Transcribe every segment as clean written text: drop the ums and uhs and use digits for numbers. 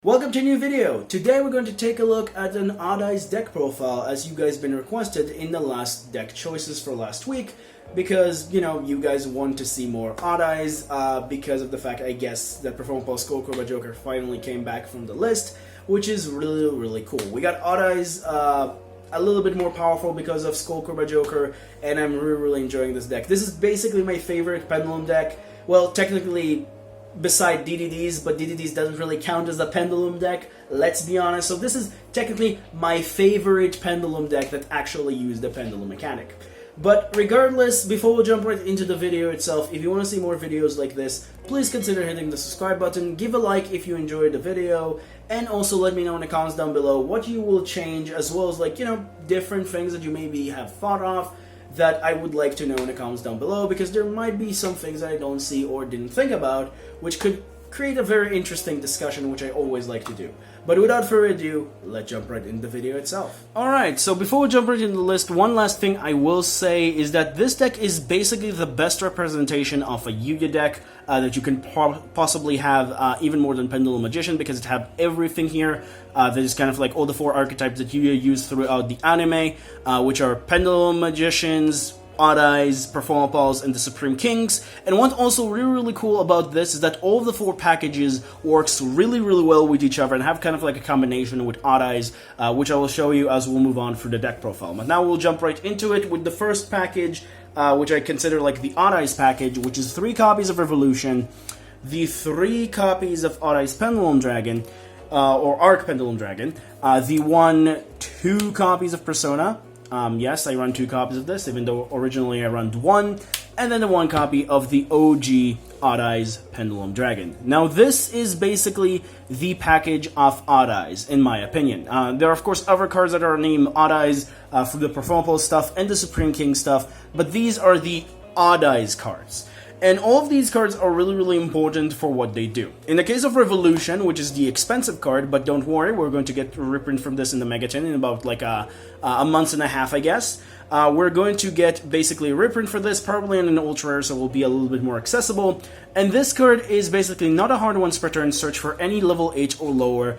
Welcome to a new video. Today we're going to take a look at an Odd Eyes deck profile as you guys been requested in the last deck choices for last week because, you guys want to see more Odd Eyes because of the fact, I guess, that Perform Pulse Crobat Joker finally came back from the list, which is really cool. We got Odd Eyes a little bit more powerful because of Crobat Joker, and I'm really enjoying this deck. This is basically my favorite Pendulum deck. Well, technically, beside DDDs, but DDDs doesn't really count as a Pendulum deck, let's be honest. So this is technically my favorite Pendulum deck that actually used the Pendulum mechanic. But regardless, before we jump right into the video itself, if you want to see more videos like this, please consider hitting the subscribe button, give a like if you enjoyed the video, and also let me know in the comments down below what you will change, as well as different things that you maybe have thought of that I would like to know in the comments down below, because there might be some things that I don't see or didn't think about, which could create a very interesting discussion, which I always like to do. But without further ado, let's jump right into the video itself. Alright, so before we jump right into the list, one last thing I will say is that this deck is basically the best representation of a Yu-Gi-Oh deck that you can possibly have, even more than Pendulum Magician, because it has everything here. That is kind of like all the four archetypes that Yu-Gi-Oh used throughout the anime, which are Pendulum Magicians, Odd Eyes, Perform Pulse, and the Supreme Kings. And what's also really cool about this is that all of the four packages works really well with each other and have kind of like a combination with Odd Eyes, which I will show you as we'll move on through the deck profile. But now we'll jump right into it with the first package, which I consider like the Odd Eyes package, which is 3 copies of Revolution, the 3 copies of Odd Eyes Pendulum Dragon, or Arc Pendulum Dragon, the 2 copies of Persona. Yes, I run 2 copies of this, even though originally I run 1, and then the 1 copy of the OG Odd Eyes Pendulum Dragon. Now, this is basically the package of Odd Eyes, in my opinion. There are, of course, other cards that are named Odd Eyes for the Perform Pulse stuff and the Supreme King stuff, but these are the Odd Eyes cards. And all of these cards are really important for what they do. In the case of Revolution, which is the expensive card, but don't worry, we're going to get a reprint from this in the Megaton in about like a month and a half, I guess. We're going to get basically a reprint for this, probably in an ultra rare, so it will be a little bit more accessible. And this card is basically not a hard one per turn. Search for any level 8 or lower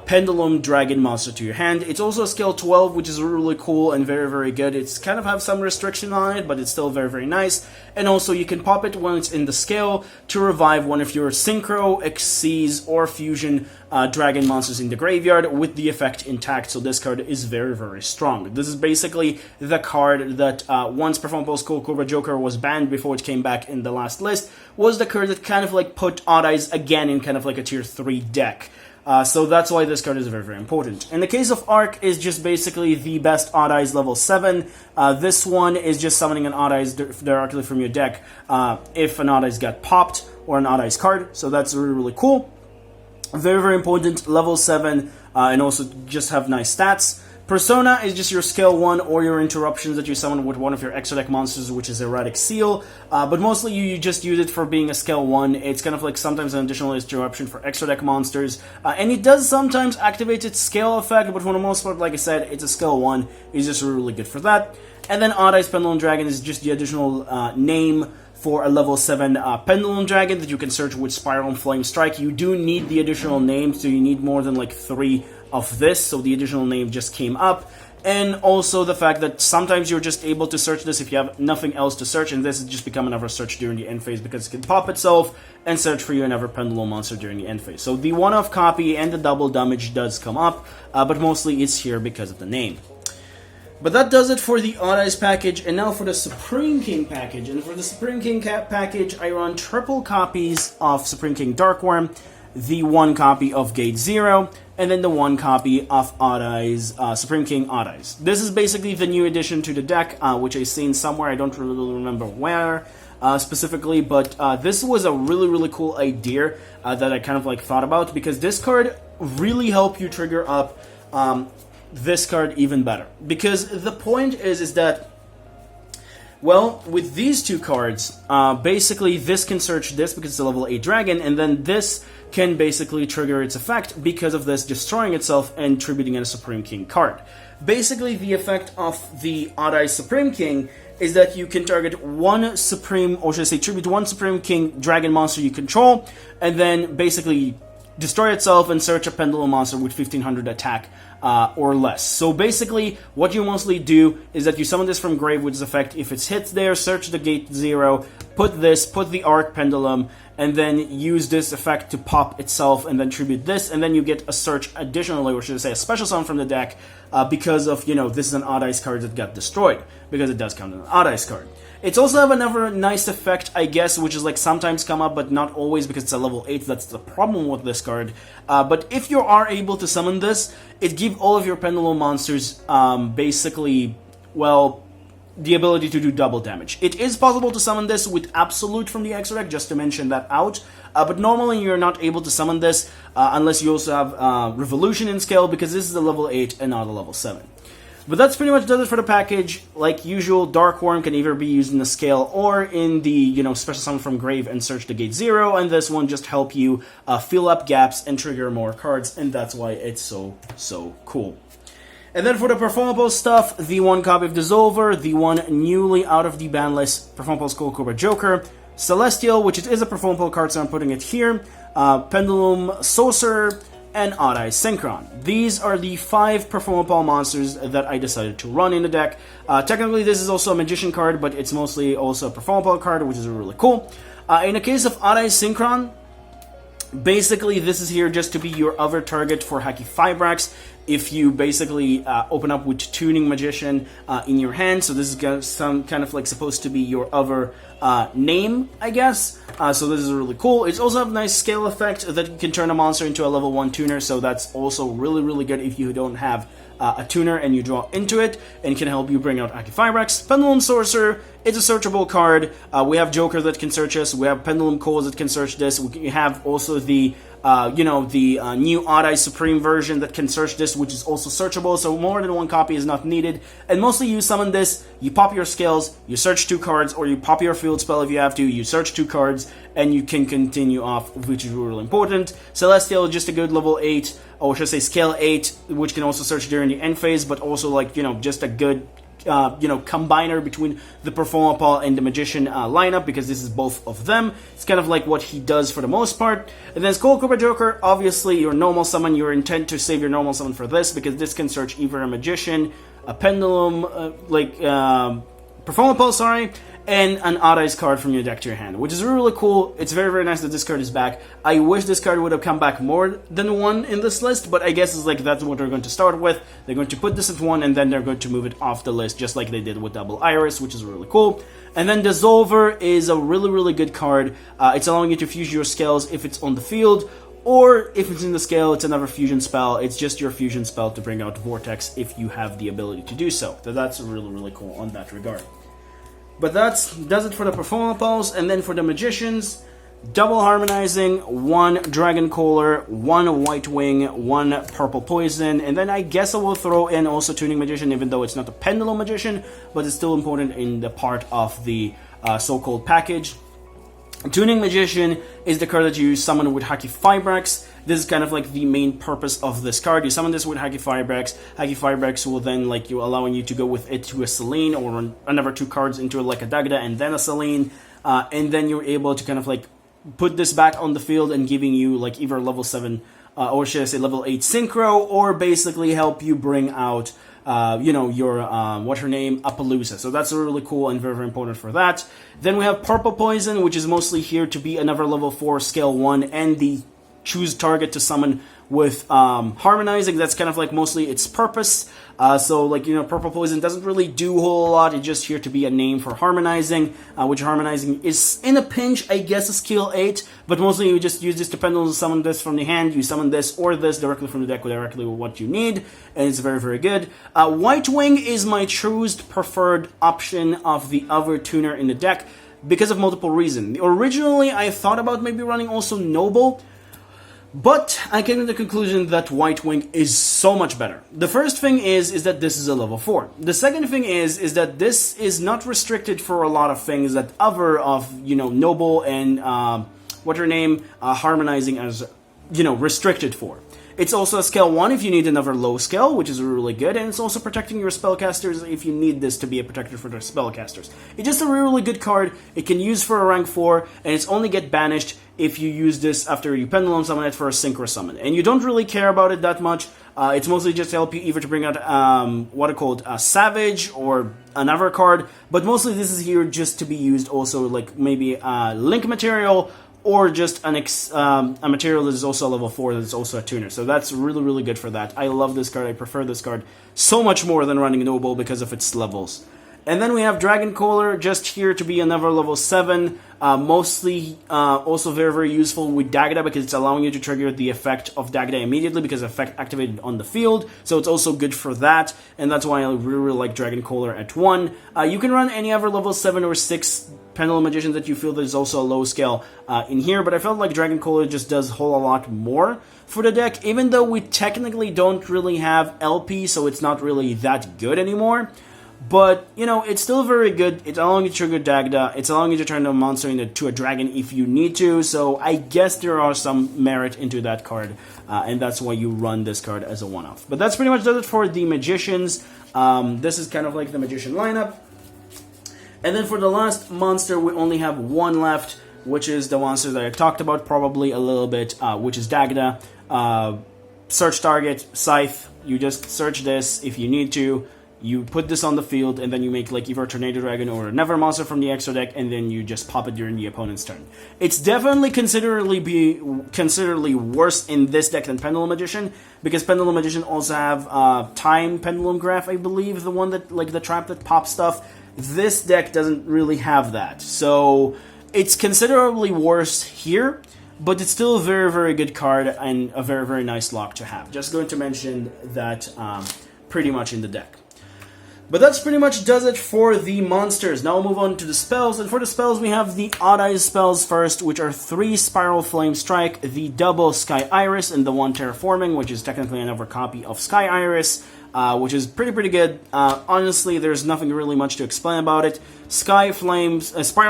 Pendulum Dragon monster to your hand. It's also a scale 12, which is really cool and very good. It's kind of have some restriction on it, but it's still very nice. And also you can pop it when it's in the scale to revive one of your Synchro, Xyz, or Fusion Dragon monsters in the graveyard with the effect intact. So this card is very strong. This is basically the card that once Perform Pulse Crobat Joker was banned before it came back in the last list, was the card that kind of like put Odd Eyes again in kind of like a tier 3 deck. So that's why this card is very important. In the case of Arc, is just basically the best Odd Eyes level 7. This one is just summoning an Odd Eyes directly from your deck if an Odd Eyes got popped or an Odd Eyes card. So that's really cool. Very important, level 7, and also just have nice stats. Persona is just your scale 1 or your interruptions that you summon with one of your extra deck monsters, which is Erratic Seal. But mostly you just use it for being a scale 1. It's kind of like sometimes an additional interruption for extra deck monsters. And it does sometimes activate its scale effect, but for the most part, like I said, it's a scale 1. It's just really good for that. And then Odd Eyes Pendulum Dragon is just the additional name for a level 7 Pendulum Dragon that you can search with Spiral and Flame Strike. You do need the additional name, so you need more than like 3 of this, so the additional name just came up. And also the fact that sometimes you're just able to search this if you have nothing else to search, and this has just become another search during the end phase because it can pop itself and search for you another Pendulum monster during the end phase. So the one-off copy and the double damage does come up, but mostly it's here because of the name. But that does it for the Odd Eyes package, and now for the Supreme King package. And for the Supreme King package, I run triple copies of Supreme King Darkworm, the 1 copy of Gate 0, and then the 1 copy of Odd Eyes, Supreme King Odd Eyes. This is basically the new addition to the deck, which I've seen somewhere, I don't really remember where specifically, but this was a really cool idea that I kind of like thought about, because this card really helped you trigger up this card even better. Because the point is that, well, with these 2 cards, basically this can search this because it's a level 8 dragon, and then this can basically trigger its effect because of this destroying itself and tributing a Supreme King card. Basically, the effect of the Odd Eyes Supreme King is that you can target 1 Supreme, or should I say tribute 1 Supreme King dragon monster you control, and then basically destroy itself and search a pendulum monster with 1500 attack or less. So basically, what you mostly do is that you summon this from grave with this effect. If it's hit there, search the gate 0, put the arc pendulum, and then use this effect to pop itself, and then tribute this, and then you get a search additionally, or should I say a special summon from the deck, because of, this is an odd ice card that got destroyed, because it does count as an odd ice card. It's also have another nice effect, I guess, which is like sometimes come up, but not always because it's a level 8. That's the problem with this card. But if you are able to summon this, it gives all of your pendulum monsters basically, well, the ability to do double damage. It is possible to summon this with Absolute from the extra deck, just to mention that out. But normally you're not able to summon this unless you also have Revolution in scale, because this is a level 8 and not a level 7. But that's pretty much does it for the package. Like usual, Dark Worm can either be used in the scale or in the, special summon from grave and search the gate 0, and this one just help you fill up gaps and trigger more cards, and that's why it's so cool. And then for the performable stuff, the 1 copy of Dissolver, the 1 newly out of the ban list performable Skull Cobra Joker, Celestial, which is a performable card, so I'm putting it here, Pendulum Sorcerer, and Odd Eye Synchron. These are the 5 performable monsters that I decided to run in the deck. Technically, this is also a Magician card, but it's mostly also a performable card, which is really cool. In the case of Odd Eye Synchron, basically this is here just to be your other target for Haki Fibrax. If you basically open up with Tuning Magician in your hand, so this is some kind of like supposed to be your other name, I guess. So this is really cool. It's also a nice scale effect that you can turn a monster into a level 1 tuner, so that's also really good if you don't have a tuner and you draw into it, and can help you bring out Haki Fibrax. Pendulum Sorcerer, it's a searchable card. We have Joker that can search us, we have Pendulum Coils that can search this, we have also the new Odd Eye Supreme version that can search this, which is also searchable, so more than 1 copy is not needed. And mostly you summon this, you pop your scales, you search 2 cards, or you pop your field spell if you have to, you search 2 cards, and you can continue off, which is really important. Celestial, just a good level 8, or should I say scale 8, which can also search during the end phase, but also like, just a good combiner between the Performapal and the Magician lineup, because this is both of them. It's kind of like what he does for the most part. And then Skull Cobra Joker, obviously your normal summon, your intent to save your normal summon for this, because this can search either a Magician, a Pendulum, Performapal, sorry, and an Odd Eyes card from your deck to your hand, which is really cool. It's very nice that this card is back. I wish this card would have come back more than 1 in this list, but I guess it's like that's what they're going to start with. They're going to put this at 1, and then they're going to move it off the list, just like they did with Double Iris, which is really cool. And then Dissolver is a really good card. It's allowing you to fuse your scales if it's on the field, or if it's in the scale, it's another fusion spell. It's just your fusion spell to bring out Vortex if you have the ability to do so. So that's really cool on that regard. But that does it for the Performables. And then for the Magicians, double Harmonizing, 1 Dragon Caller, 1 White Wing, 1 Purple Poison, and then I guess I will throw in also Tuning Magician, even though it's not a Pendulum Magician, but it's still important in the part of the so-called package. Tuning Magician is the card that you summon with Haki Fibrax. This is kind of like the main purpose of this card. You summon this with Haki Fibrax. Haki Fibrax will then allowing you to go with it to a Selene, or another 2 cards into like a Dagda and then a Selene, and then you're able to kind of like put this back on the field and giving you like either level 7 or should I say level 8 Synchro, or basically help you bring out your what's her name, Appaloosa. So that's really cool and very important for that. Then we have Purple Poison, which is mostly here to be another level 4 scale 1 and the choose target to summon with Harmonizing. That's kind of like mostly its purpose. Purple Poison doesn't really do a whole lot. It's just here to be a name for Harmonizing, which Harmonizing is in a pinch, I guess, a skill 8, but mostly you just use this to pendulum summon this from the hand. You summon this or this directly from the deck directly with what you need, and it's very good. White Wing is my truest preferred option of the other tuner in the deck because of multiple reasons. Originally, I thought about maybe running also Noble, but I came to the conclusion that White Wing is so much better. The first thing is that this is a level 4. The second thing is that this is not restricted for a lot of things that other of, Noble and, Harmonizing as, restricted for. It's also a scale 1 if you need another low scale, which is really good, and it's also protecting your spellcasters if you need this to be a protector for the spellcasters. It's just a really good card. It can use for a rank 4, and it's only get banished if you use this after you pendulum summon it for a synchro summon. And you don't really care about it that much. It's mostly just to help you either to bring out what are called a Savage or another card, but mostly this is here just to be used also like maybe a Link material or just a material that is also a level 4 that is also a tuner. So that's really, really good for that. I love this card. I prefer this card so much more than running Noble because of its levels. And then we have Dragon Caller, just here to be another level 7, mostly also very, very useful with Dagda because it's allowing you to trigger the effect of Dagda immediately because effect activated on the field, so it's also good for that, and that's why I really, really like Dragon Caller at 1. You can run any other level 7 or 6 Pendulum Magician that you feel there's also a low scale in here, but I felt like Dragon Caller just does a whole lot more for the deck, even though we technically don't really have LP, so it's not really that good anymore. But, you know, it's still very good. It's allowing you to trigger Dagda. It's allowing you to turn a monster into a dragon if you need to. So I guess there are some merit into that card. And that's why you run this card as a one-off. But that's pretty much does it for the Magicians. This is kind of like the Magician lineup. And then for the last monster, we only have one left, which is the monster that I talked about probably a little bit, which is Dagda. Search target, Scythe. You just search this if you need to. You put this on the field, and then you make like either a Tornado Dragon or another monster from the extra deck, and then you just pop it during the opponent's turn. It's definitely considerably worse in this deck than Pendulum Magician, because Pendulum Magician also have Time Pendulum Graph, I believe, the one that, like the trap that pops stuff. This deck doesn't really have that, so it's considerably worse here, but it's still a very, very good card and a very, very nice lock to have. Just going to mention that pretty much in the deck. But that's pretty much does it for the monsters. Now we'll move on to the spells. And for the spells, we have the Odd Eyes spells first, which are 3 Spiral Flame Strike, the double Sky Iris, and the 1 Terraforming, which is technically another copy of Sky Iris, which is pretty good. Honestly, there's nothing really much to explain about it. Spiral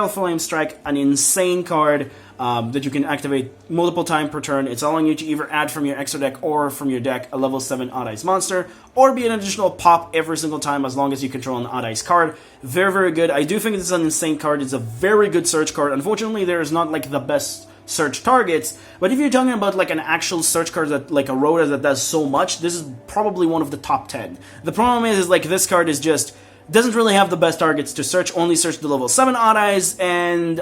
Flame Strike, an insane card that you can activate multiple times per turn. It's allowing you to either add from your extra deck or from your deck a level 7 Odd Eyes monster, or be an additional pop every single time as long as you control an Odd Eyes card. Very, very good. I do think it's an insane card. It's a very good search card. Unfortunately, there is not like the best search targets, but if you're talking about like an actual search card that like a Rhoda that does so much, this is probably one of the top 10. The problem is like this card is just doesn't really have the best targets to search, only search the level 7 Odd Eyes, and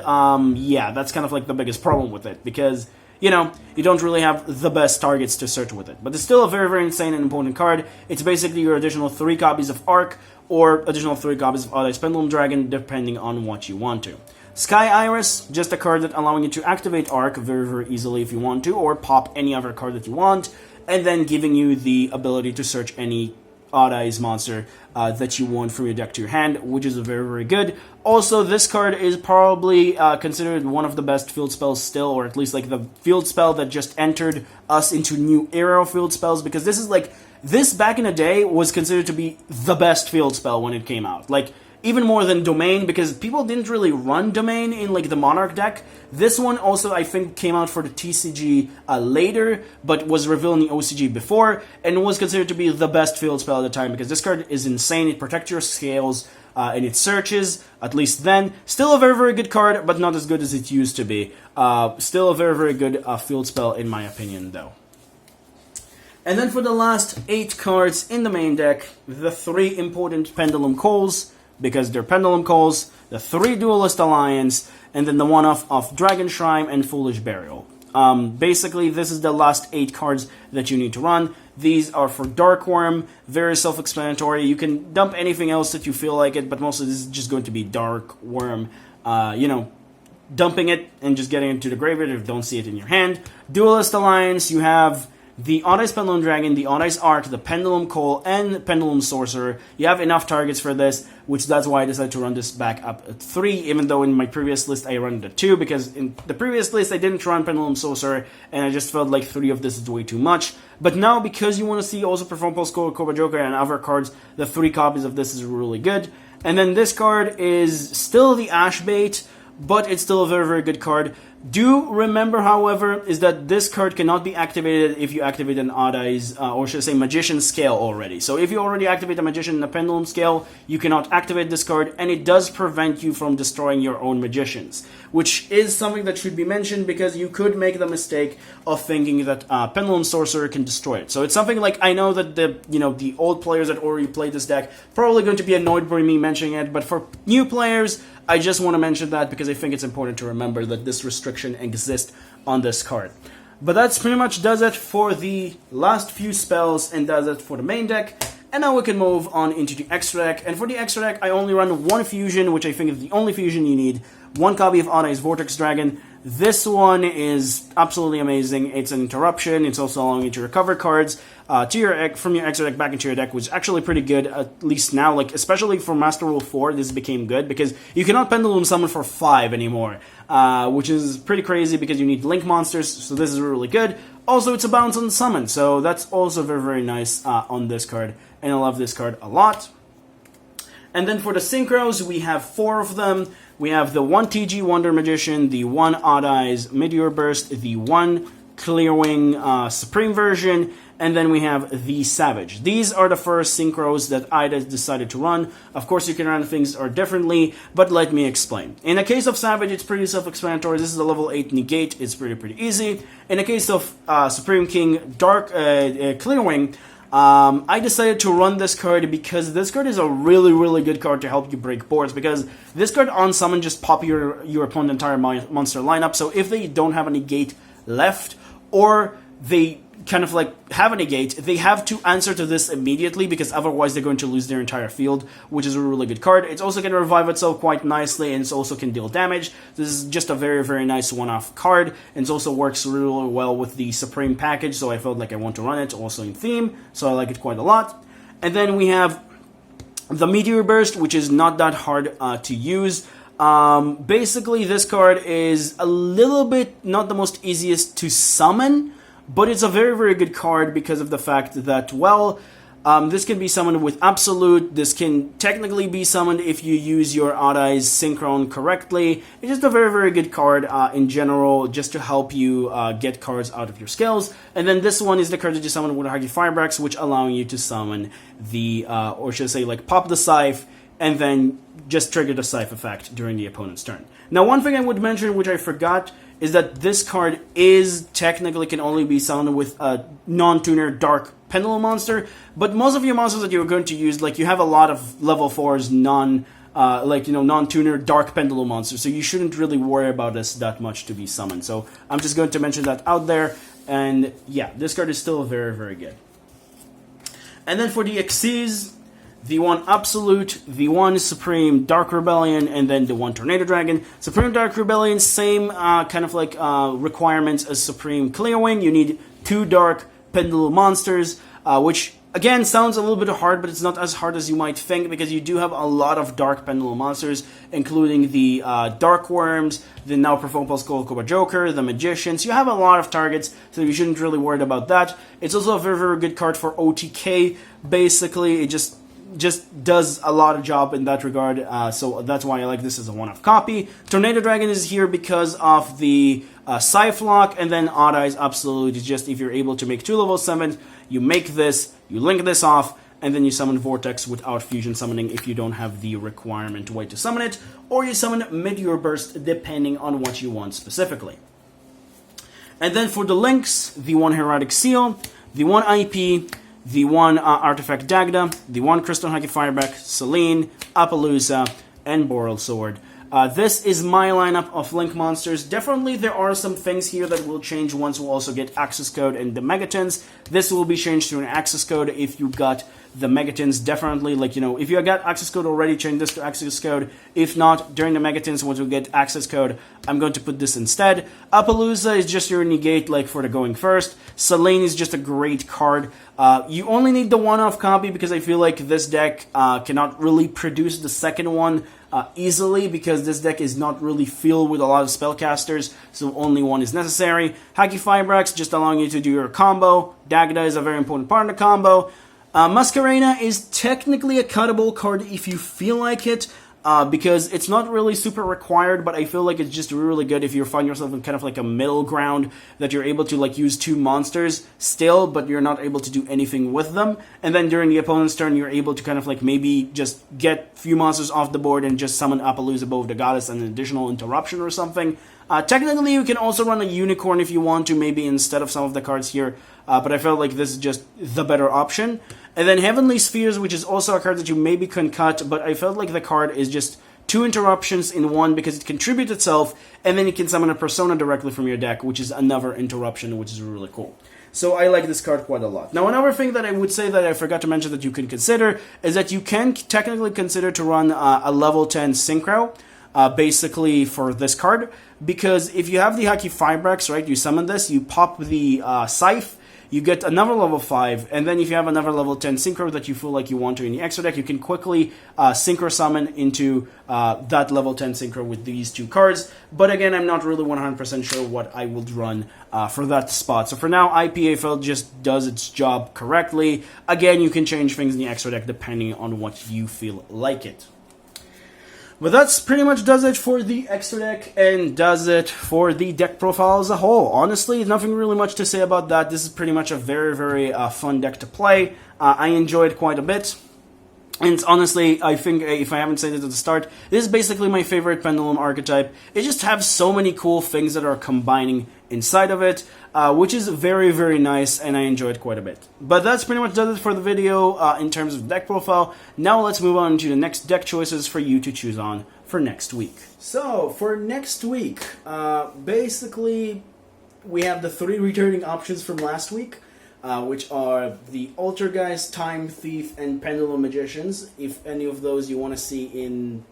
yeah, that's kind of like the biggest problem with it, because, you know, you don't really have the best targets to search with it. But it's still a very, very insane and important card. It's basically your additional 3 copies of Arc, or additional 3 copies of Odd Eyes Pendulum Dragon, depending on what you want to. Sky Iris, just a card that allowing you to activate Arc very, very easily if you want to, or pop any other card that you want, and then giving you the ability to search any Odd Eyes monster that you want from your deck to your hand, which is very, very good. Also, this card is probably considered one of the best field spells still, or at least like the field spell that just entered us into new era of field spells, because this is like, this back in the day was considered to be the best field spell when it came out. Like, even more than Domain, because people didn't really run Domain in like the Monarch deck. This one also, I think, came out for the TCG later, but was revealed in the OCG before, and was considered to be the best field spell at the time, because this card is insane. It protects your scales, and it searches, at least then. Still a very, very good card, but not as good as it used to be. Still a very, very good field spell, in my opinion, though. And then for the last 8 cards in the main deck, the 3 important Pendulum Calls, because they're Pendulum Calls, the 3 Duelist Alliance, and then the one-off of Dragon Shrine and Foolish Burial. Basically, this is the last 8 cards that you need to run. These are for Dark Worm, very self-explanatory. You can dump anything else that you feel like it, but mostly this is just going to be Dark Worm, you know, dumping it and just getting it to the graveyard if you don't see it in your hand. Duelist Alliance, you have the Odd Eyes Pendulum Dragon, the Odd Eyes Arc, the Pendulum Call, and Pendulum Sorcerer. You have enough targets for this, which that's why I decided to run this back up at 3, even though in my previous list I ran it at 2, because in the previous list I didn't run Pendulum Sorcerer, and I just felt like 3 of this is way too much. But now, because you want to see also Perform Pulse Code, Cobra Joker, and other cards, the 3 copies of this is really good. And then this card is still the Ash Bait, but it's still a very, very good card, Do remember, however, is that this card cannot be activated if you activate an Odd Eyes, or should I say Magician Scale already. So if you already activate a Magician and a Pendulum Scale, you cannot activate this card, and it does prevent you from destroying your own Magicians, which is something that should be mentioned because you could make the mistake of thinking that Pendulum Sorcerer can destroy it. So it's something like, I know that the old players that already played this deck probably going to be annoyed by me mentioning it, but for new players, I just want to mention that because I think it's important to remember that this restriction exists on this card. But that's pretty much does it for the last few spells and does it for the main deck. And now we can move on into the extra deck. And for the extra deck, I only run one fusion, which I think is the only fusion you need. One copy of Odd Eyes Vortex Dragon. This one is absolutely amazing. It's an interruption. It's also allowing you to recover cards to your from your extra deck back into your deck, which is actually pretty good, at least now. Like, especially for Master Rule 4, this became good because you cannot Pendulum Summon for 5 anymore, which is pretty crazy because you need Link monsters, so this is really good. Also, it's a bounce on summon, so that's also very, very nice on this card, and I love this card a lot. And then for the Synchros, we have 4 of them. We have the 1 TG Wonder Magician, the 1 Odd Eyes Meteor Burst, the 1 Clearwing Supreme version, and then we have the Savage. These are the first Synchros that I decided to run. Of course, you can run things differently, but let me explain. In the case of Savage, it's pretty self-explanatory. This is a level 8 Negate. It's pretty easy. In the case of Supreme King Dark Clearwing, I decided to run this card because this card is a really good card to help you break boards, because this card on summon just pop your opponent's entire monster lineup. So if they don't have any gate left, or they kind of like have a negate, they have to answer to this immediately, because otherwise they're going to lose their entire field, which is a really good card. It's also going to revive itself quite nicely, and it also can deal damage. This is just a very nice one-off card, and it also works really well with the Supreme package, so I felt like I want to run it also in theme, so I like it quite a lot. And then we have the Meteor Burst, which is not that hard to use. Basically, this card is a little bit not the most easiest to summon, but it's a very good card because of the fact that, well, this can be summoned with Absolute. This can technically be summoned if you use your Odd Eyes Synchron correctly. It's just a very good card in general, just to help you get cards out of your skills. And then this one is the card that you summon with Haki Firebrax, which allowing you to summon the, or should I say, like, pop the Scythe, and then just trigger the Scythe effect during the opponent's turn. Now, one thing I would mention, which I forgot, is that this card is technically can only be summoned with a non-tuner Dark Pendulum monster, but most of your monsters that you're going to use, like, you have a lot of level 4s non-tuner Dark Pendulum monsters, so you shouldn't really worry about this that much to be summoned. So I'm just going to mention that out there, and yeah, this card is still very good. And then for the Xyz, the 1 Absolute, the 1 Supreme Dark Rebellion, and then the 1 Tornado Dragon. Supreme Dark Rebellion, same kind of like requirements as Supreme Clearwing. You need 2 Dark Pendulum monsters, which again sounds a little bit hard, but it's not as hard as you might think, because you do have a lot of Dark Pendulum monsters, including the Dark Worms, the now Profound Pulse Crobat Joker, the Magicians. You have a lot of targets, so you shouldn't really worry about that. It's also a very good card for OTK. Basically, it just does a lot of job in that regard, so that's why I like this as a one-off copy. Tornado Dragon is here because of the Scythe lock, and then Odd Eyes Absolute is just if you're able to make 2 level 7s, you make this, you link this off, and then you summon Vortex without fusion summoning if you don't have the requirement way to summon it, or you summon Meteor Burst depending on what you want specifically. And then for the links, the 1 Heraldic Seal, the 1 IP, the 1 Artifact Dagda, the 1 Crystal Haki Fireback, Selene, Appaloosa, and Boral Sword. This is my lineup of Link monsters. Definitely there are some things here that will change once we also get access code and the Megatons. This will be changed to an access code if you got the Megatons. Definitely, like, you know, if you got access code already, change this to access code. If not, during the Megatons, once we get access code, I'm going to put this instead. Appaloosa is just your negate, like, for the going first. Selene is just a great card. You only need the one-off copy because I feel like this deck cannot really produce the second one easily, because this deck is not really filled with a lot of spellcasters, so only one is necessary. Haki Firebrax, just allowing you to do your combo. Dagda is a very important part of the combo. Masquerena is technically a cuttable card if you feel like it. because it's not really super required, but I feel like it's just really good if you find yourself in kind of like a middle ground, that you're able to like use 2 monsters still, but you're not able to do anything with them. And then during the opponent's turn, you're able to kind of like maybe just get a few monsters off the board and just summon Appaloosa above the Goddess and an additional interruption or something. Technically, you can also run a Unicorn if you want to, maybe instead of some of the cards here, but I felt like this is just the better option. And then Heavenly Spheres, which is also a card that you maybe can cut, but I felt like the card is just 2 interruptions in one because it contributes itself, and then you can summon a Persona directly from your deck, which is another interruption, which is really cool. So I like this card quite a lot. Now, another thing that I would say that I forgot to mention that you can consider is that you can technically consider to run a level 10 Synchro, basically for this card, because if you have the Haki Fibrax, right, you summon this, you pop the Scythe, you get another level 5, and then if you have another level 10 Synchro that you feel like you want to in the extra deck, you can quickly Synchro summon into that level 10 Synchro with these 2 cards. But again, I'm not really 100% sure what I would run for that spot. So for now, IPAFL just does its job correctly. Again, you can change things in the extra deck depending on what you feel like it. But that's pretty much does it for the extra deck and does it for the deck profile as a whole. Honestly, nothing really much to say about that. This is pretty much a very, very fun deck to play. I enjoyed quite a bit. And honestly, I think, if I haven't said it at the start, this is basically my favorite Pendulum archetype. It just has so many cool things that are combining inside of it, which is very, very nice, and I enjoyed quite a bit. But that's pretty much does it for the video in terms of deck profile. Now let's move on to the next deck choices for you to choose on for next week. So, for next week, basically, we have the 3 returning options from last week. Which are the Altergeist, Time Thief, and Pendulum Magicians. If any of those you want to see in,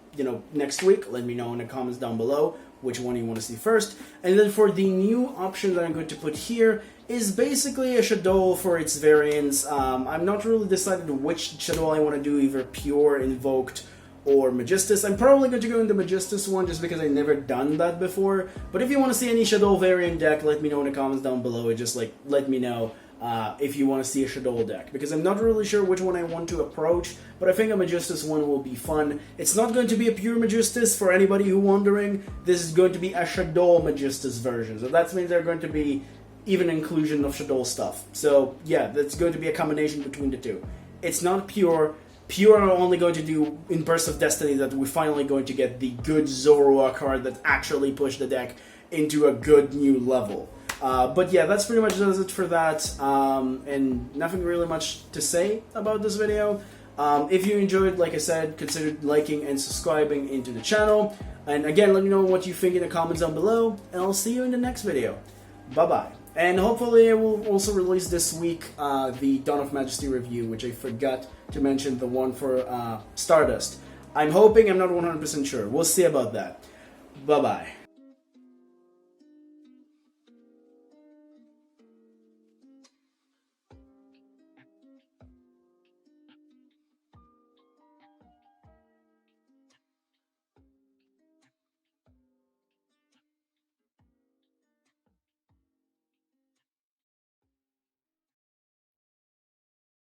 next week, let me know in the comments down below which one you want to see first. And then for the new option that I'm going to put here is basically a Shadow for its variants. I'm not really decided which Shadow I want to do, either Pure, Invoked, or Magistus. I'm probably going to go into Magistus one just because I've never done that before. But if you want to see any Shadow variant deck, let me know in the comments down below. And just let me know if you want to see a Shadow deck, because I'm not really sure which one I want to approach, but I think a Magistus one will be fun. It's not going to be a pure Magistus for anybody who wondering. This is going to be a Shadow Magistus version, so that means there's going to be even inclusion of Shadow stuff. So yeah, that's going to be a combination between the two. It's not pure. Pure are only going to do in Burst of Destiny that we're finally going to get the good Zorua card that actually pushed the deck into a good new level. But yeah, that's pretty much does it for that, and nothing really much to say about this video. If you enjoyed, like I said, consider liking and subscribing into the channel. And again, let me know what you think in the comments down below, and I'll see you in the next video. Bye-bye. And hopefully I will also release this week the Dawn of Majesty review, which I forgot to mention, the one for Stardust. I'm hoping, I'm not 100% sure. We'll see about that. Bye-bye.